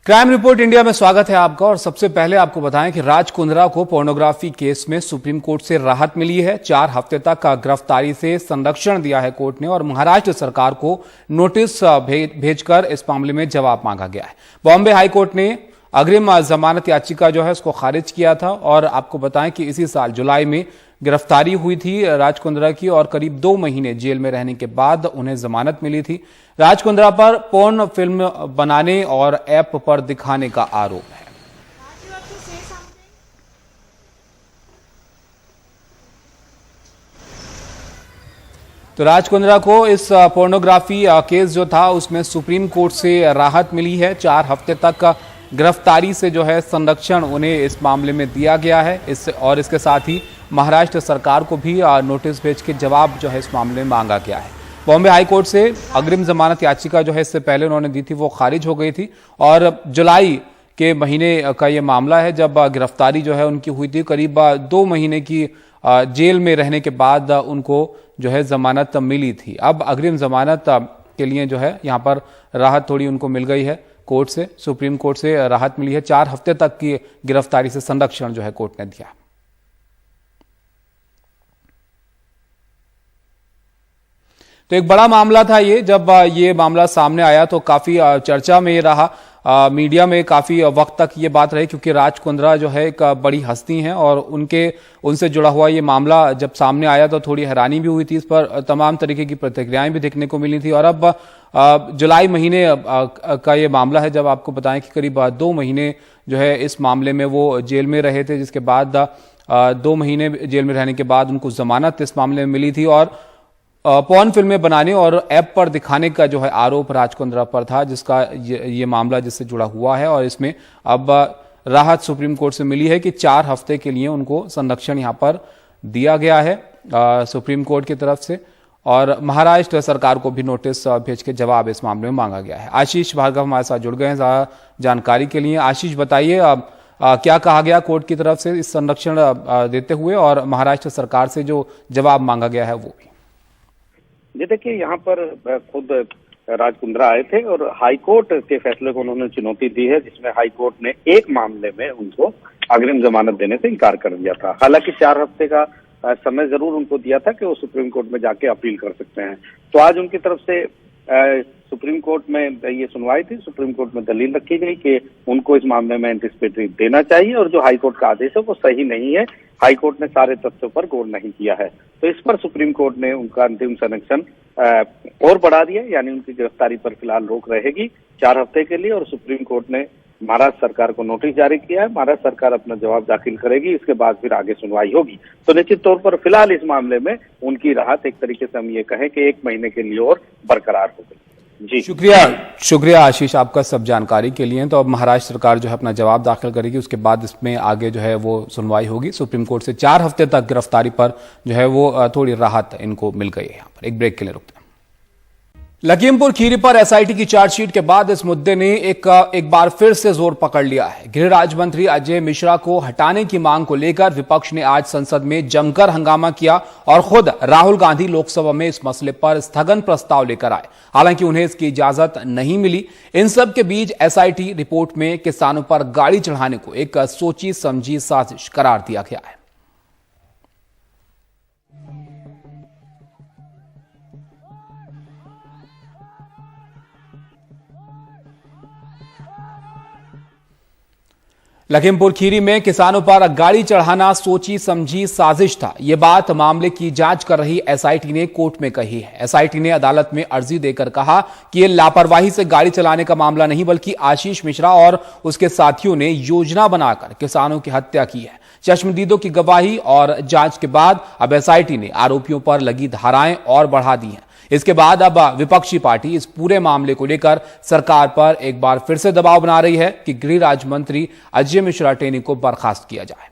Crime report India में स्वागत है आपका। और सबसे पहले आपको बताएं कि राज कुंद्रा को पोर्नोग्राफी केस में सुप्रीम कोर्ट से राहत मिली है। 4 हफ्ते तक गिरफ्तारी से संरक्षण दिया है कोर्ट ने और महाराष्ट्र सरकार को नोटिस भेजकर इस मामले में जवाब मांगा गया है। बॉम्बे हाई कोर्ट ने अग्रिम जमानत याचिका जो है उसको खारिज किया था और आपको बताएं कि इसी साल जुलाई में गिरफ्तारी हुई थी राज कुंद्रा की और करीब 2 महीने जेल में रहने के बाद उन्हें जमानत मिली थी। राज कुंद्रा पर पोर्न फिल्म बनाने और ऐप पर दिखाने का आरोप है। तो राज कुंद्रा को इस पोर्नोग्राफी केस जो था उसमें सुप्रीम कोर्ट से राहत मिली है। 4 हफ्ते तक गिरफ्तारी से जो है संरक्षण उन्हें इस मामले में दिया गया है। इसके साथ ही महाराष्ट्र सरकार को भी नोटिस भेज के जवाब जो है इस मामले में मांगा गया है। बॉम्बे हाई कोर्ट से अग्रिम जमानत याचिका जो है इससे पहले उन्होंने दी थी वो खारिज हो गई थी और जुलाई के महीने का ये मामला है जब गिरफ्तारी जो है उनकी हुई थी। करीब 2 महीने की जेल में रहने के बाद उनको जो है जमानत मिली थी। अब अग्रिम जमानत के लिए जो है यहाँ पर राहत थोड़ी उनको मिल गई है कोर्ट से, सुप्रीम कोर्ट से राहत मिली है। 4 हफ्ते तक की गिरफ्तारी से संरक्षण जो है कोर्ट ने दिया। तो एक बड़ा मामला था ये। जब ये मामला सामने आया तो काफी चर्चा में रहा, मीडिया में काफी वक्त तक ये बात रही क्योंकि राज कुंद्रा जो है एक बड़ी हस्ती हैं और उनसे जुड़ा हुआ ये मामला जब सामने आया तो थोड़ी हैरानी भी हुई थी। इस पर तमाम तरीके की प्रतिक्रियाएं भी देखने को मिली थी और अब जुलाई महीने का ये मामला है जब आपको बताएं कि करीब 2 महीने जो है इस मामले में वो जेल में रहे थे, जिसके बाद 2 महीने जेल में रहने के बाद उनको जमानत इस मामले में मिली थी और पॉर्न फिल्में बनाने और ऐप पर दिखाने का जो है आरोप राज कुंद्रा पर था, जिसका ये मामला जिससे जुड़ा हुआ है। और इसमें अब राहत सुप्रीम कोर्ट से मिली है कि 4 हफ्ते के लिए उनको संरक्षण यहां पर दिया गया है सुप्रीम कोर्ट की तरफ से और महाराष्ट्र सरकार को भी नोटिस भेज के जवाब इस मामले में मांगा गया है। आशीष भार्गव हमारे साथ जुड़ गए हैं जानकारी के लिए। आशीष, बताइए क्या कहा गया कोर्ट की तरफ से इस संरक्षण देते हुए और महाराष्ट्र सरकार से जो जवाब मांगा गया है वो भी। जी देखिए, यहाँ पर खुद राज कुंद्रा आए थे और हाईकोर्ट के फैसले को उन्होंने चुनौती दी है, जिसमें हाईकोर्ट ने एक मामले में उनको अग्रिम जमानत देने से इनकार कर दिया था। हालांकि 4 हफ्ते का समय जरूर उनको दिया था कि वो सुप्रीम कोर्ट में जाके अपील कर सकते हैं। तो आज उनकी तरफ से सुप्रीम कोर्ट में ये सुनवाई थी। सुप्रीम कोर्ट में दलील रखी गई कि उनको इस मामले में एंटिसिपेटरी देना चाहिए और जो हाईकोर्ट का आदेश है वो सही नहीं है। हाईकोर्ट ने सारे तथ्यों पर गौर नहीं किया है, तो इस पर सुप्रीम कोर्ट ने उनका अंतिम संरक्षण और बढ़ा दिया, यानी उनकी गिरफ्तारी पर फिलहाल रोक रहेगी 4 हफ्ते के लिए। और सुप्रीम कोर्ट ने महाराष्ट्र सरकार को नोटिस जारी किया है। महाराष्ट्र सरकार अपना जवाब दाखिल करेगी, इसके बाद फिर आगे सुनवाई होगी। तो निश्चित तौर पर फिलहाल इस मामले में उनकी राहत एक तरीके से हम ये कहें कि 1 महीने के लिए और बरकरार हो गई। जी शुक्रिया आशीष आपका सब जानकारी के लिए। तो अब महाराष्ट्र सरकार जो है अपना जवाब दाखिल करेगी, उसके बाद इसमें आगे जो है वो सुनवाई होगी सुप्रीम कोर्ट से। 4 हफ्ते तक गिरफ्तारी पर जो है वो थोड़ी राहत इनको मिल गई है। यहाँ पर एक ब्रेक के लिए रुकते हैं। लखीमपुर खीरी पर एसआईटी की चार्जशीट के बाद इस मुद्दे ने एक बार फिर से जोर पकड़ लिया है। गृह राज्य मंत्री अजय मिश्रा को हटाने की मांग को लेकर विपक्ष ने आज संसद में जमकर हंगामा किया और खुद राहुल गांधी लोकसभा में इस मसले पर स्थगन प्रस्ताव लेकर आए। हालांकि उन्हें इसकी इजाजत नहीं मिली। इन सब के बीच एसआईटी रिपोर्ट में किसानों पर गाड़ी चढ़ाने को एक सोची समझी साजिश करार दिया गया है। लखीमपुर खीरी में किसानों पर गाड़ी चढ़ाना सोची समझी साजिश था। यह बात मामले की जांच कर रही एसआईटी ने कोर्ट में कही है। एसआईटी ने अदालत में अर्जी देकर कहा कि यह लापरवाही से गाड़ी चलाने का मामला नहीं बल्कि आशीष मिश्रा और उसके साथियों ने योजना बनाकर किसानों की हत्या की है। चश्मदीदों की गवाही और जांच के बाद अब एसआईटी ने आरोपियों पर लगी धाराएं और बढ़ा दी हैं। इसके बाद अब विपक्षी पार्टी इस पूरे मामले को लेकर सरकार पर एक बार फिर से दबाव बना रही है कि गृह राज्य मंत्री अजय मिश्रा टेनी को बर्खास्त किया जाए।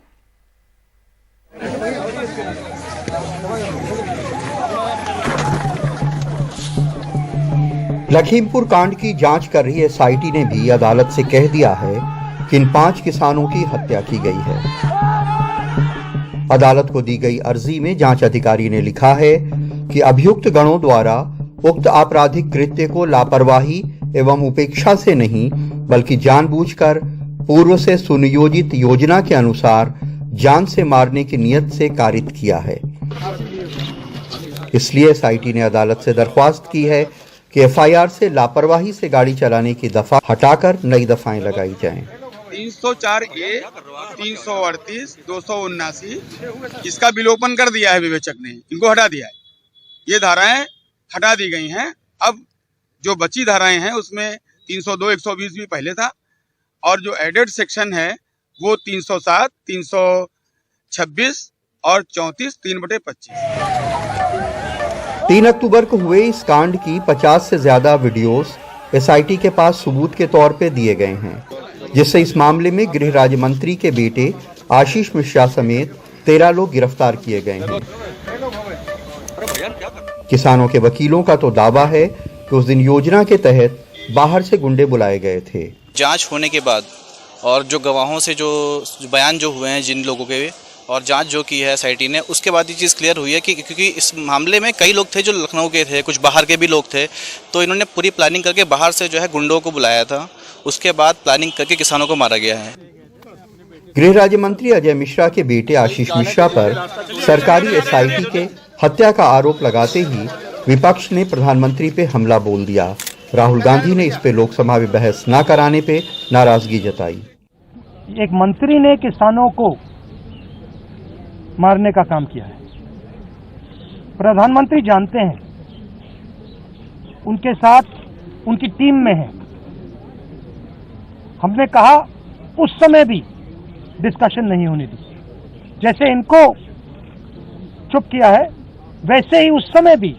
लखीमपुर कांड की जांच कर रही एसआईटी ने भी अदालत से कह दिया है कि इन 5 किसानों की हत्या की गई है। अदालत को दी गई अर्जी में जांच अधिकारी ने लिखा है कि अभियुक्त गणों द्वारा उक्त आपराधिक कृत्य को लापरवाही एवं उपेक्षा से नहीं बल्कि जानबूझकर पूर्व से सुनियोजित योजना के अनुसार जान से मारने की नियत से कारित किया है। इसलिए एसआईटी ने अदालत से दरख्वास्त की है कि एफआईआर से लापरवाही से गाड़ी चलाने की दफा हटाकर नई दफाएं लगाई जाएं। 304A, 338, 279 इसका विलोपन कर दिया है विवेचक ने, इनको हटा दिया है। ये धाराएं हटा दी गई हैं। अब जो बची धाराएं हैं उसमें 302, 120 भी पहले था और जो एडेड सेक्शन है वो 307, 326 और 34, 3/25। 3 अक्टूबर को हुए इस कांड की 50 से ज्यादा वीडियोस एसआईटी के पास सबूत के तौर पे दिए गए हैं, जिससे इस मामले में गृह राज्य मंत्री के बेटे आशीष मिश्रा समेत 13 लोग गिरफ्तार किए गए हैं। किसानों के वकीलों का तो दावा है कि उस दिन योजना के तहत बाहर से गुंडे बुलाए गए थे। जांच होने के बाद और जो गवाहों से जो बयान जो हुए हैं जिन लोगों के, और जांच जो की है एसआईटी ने, उसके बाद ये चीज़ क्लियर हुई है कि क्योंकि इस मामले में कई लोग थे जो लखनऊ के थे, कुछ बाहर के भी लोग थे, तो इन्होंने पूरी प्लानिंग करके बाहर से जो है गुंडों को बुलाया था। उसके बाद प्लानिंग करके किसानों को मारा गया है। गृह राज्य मंत्री अजय मिश्रा के बेटे आशीष मिश्रा पर सरकारी एसआईटी के हत्या का आरोप लगाते ही विपक्ष ने प्रधानमंत्री पे हमला बोल दिया। राहुल गांधी ने इस पे लोकसभा में बहस न कराने पे नाराजगी जताई। एक मंत्री ने किसानों को मारने का काम किया है। प्रधानमंत्री जानते हैं, उनके साथ उनकी टीम में है। हमने कहा उस समय भी डिस्कशन नहीं होने दी। जैसे इनको चुप किया है वैसे ही उस समय भी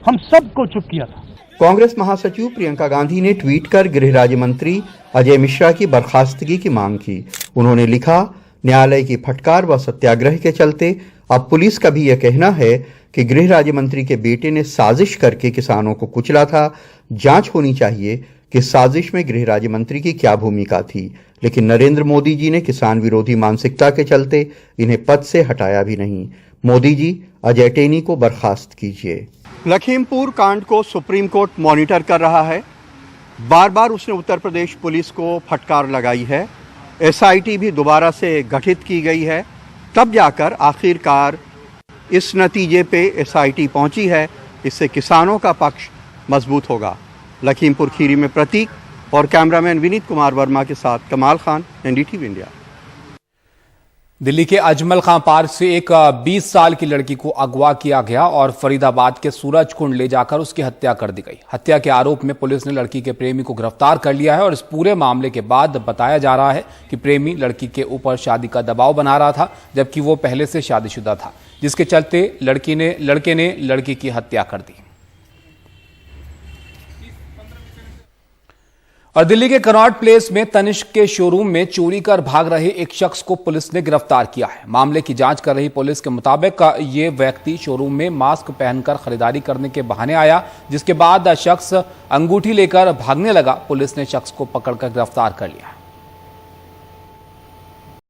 हम सबको चुप किया था। कांग्रेस महासचिव प्रियंका गांधी ने ट्वीट कर गृह राज्य मंत्री अजय मिश्रा की बर्खास्तगी की मांग की। उन्होंने लिखा, न्यायालय की फटकार व सत्याग्रह के चलते अब पुलिस का भी यह कहना है कि गृह राज्य मंत्री के बेटे ने साजिश करके किसानों को कुचला था। जांच होनी चाहिए कि साजिश में गृह राज्य मंत्री की क्या भूमिका थी, लेकिन नरेंद्र मोदी जी ने किसान विरोधी मानसिकता के चलते इन्हें पद से हटाया भी नहीं। मोदी जी अजय टेनी को बर्खास्त कीजिए। लखीमपुर कांड को सुप्रीम कोर्ट मॉनिटर कर रहा है। बार बार उसने उत्तर प्रदेश पुलिस को फटकार लगाई है। एसआईटी भी दोबारा से गठित की गई है। तब जाकर आखिरकार इस नतीजे पे एसआईटी पहुंची है। इससे किसानों का पक्ष मजबूत होगा। लखीमपुर खीरी में प्रतीक और कैमरामैन विनीत कुमार वर्मा के साथ कमाल खान, एनडीटीवी इंडिया। दिल्ली के अजमल खां पार्क से एक 20 साल की लड़की को अगवा किया गया और फरीदाबाद के सूरज कुंड ले जाकर उसकी हत्या कर दी गई। हत्या के आरोप में पुलिस ने लड़की के प्रेमी को गिरफ्तार कर लिया है और इस पूरे मामले के बाद बताया जा रहा है कि प्रेमी लड़की के ऊपर शादी का दबाव बना रहा था, जबकि वो पहले से शादीशुदा था, जिसके चलते लड़के ने लड़की की हत्या कर दी। और दिल्ली के कनॉट प्लेस में तनिष्क के शोरूम में चोरी कर भाग रहे एक शख्स को पुलिस ने गिरफ्तार किया है। मामले की जांच कर रही पुलिस के मुताबिक ये व्यक्ति शोरूम में मास्क पहनकर खरीदारी करने के बहाने आया, जिसके बाद शख्स अंगूठी लेकर भागने लगा। पुलिस ने शख्स को पकड़कर गिरफ्तार कर लिया।